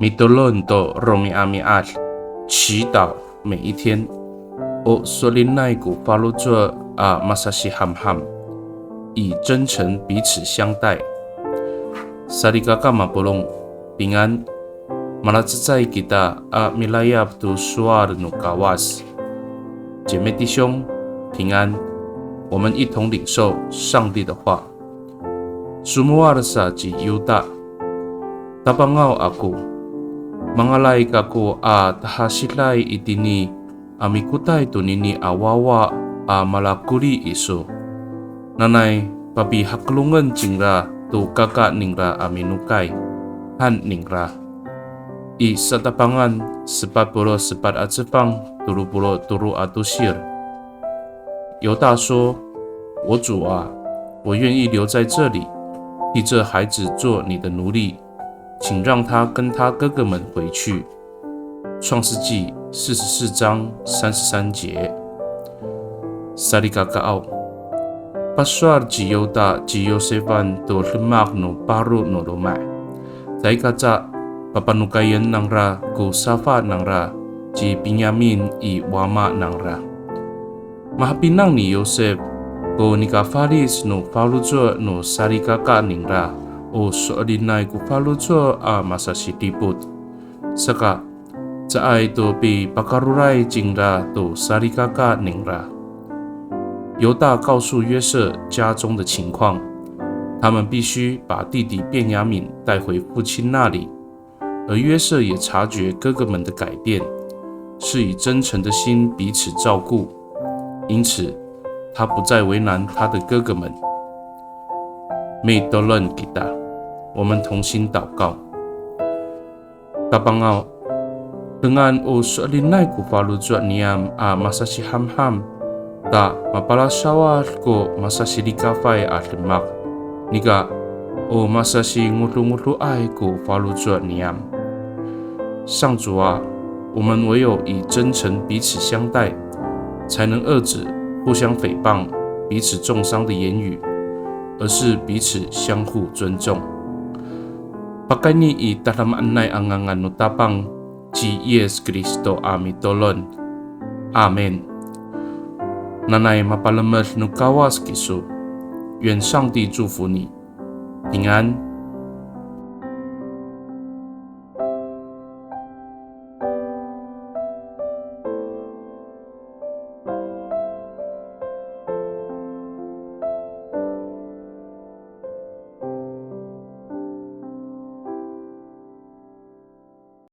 Mitolon to romi ami at 祈祷每一天。O solinai gu falu做masashi ham ham， 以真诚彼此相待。Sarigaka mapolong 平安。Malazai kita milayab tu suar nu kawas， 姐妹弟兄平安，我们一同领受上帝的话。Sumuarsa ji yuda tabangao aku mangalai kako tahasilai itini amikutai tunini awawa malakuri isu nanai pabi haklungan jingra tu kakak ningra aminukai han ningra i satapangan 44阿兹方turu atusir。犹大说：“我主啊，我愿意留在这里，替这孩子做你的奴隶，请让他跟他哥哥们回去。”创世纪44章33节。Sarigakaau Paswar ji Yoda ji Yosefan to lemak no paru no lomai Daikaca papanukayan nangra ko safa nangra ji Binyamin i wama nangra Mahapinang ni Yosef ko nikafaris no faluzo no sarigaka ningra o soalinay ko faluzo masasitiput saka在都被巴卡鲁来进了都萨利嘎嘎宁了。犹大告诉约瑟家中的情况，他们必须把弟弟便雅悯带回父亲那里，而约瑟也察觉哥哥们的改变，是以真诚的心彼此照顾，因此他不再为难他的哥哥们。May Dolan kita， 我们同心祷告。Kapangao dengan soalinay ko falujuan niyam masashi ham ham ta mapalasawar ko masashi likafay at lemak niga masashi ngulu ay ko falujuan niyam。上主啊，我们唯有以真诚彼此相待，才能遏止互相诽谤、彼此重伤的言语，而是彼此相互尊重。Pakai ni i dalam anay angangan no tapang Ji Yesus Kristo amitolon. Amen。nanay mapalamer no kawas kisu， 愿上帝祝福你，平安。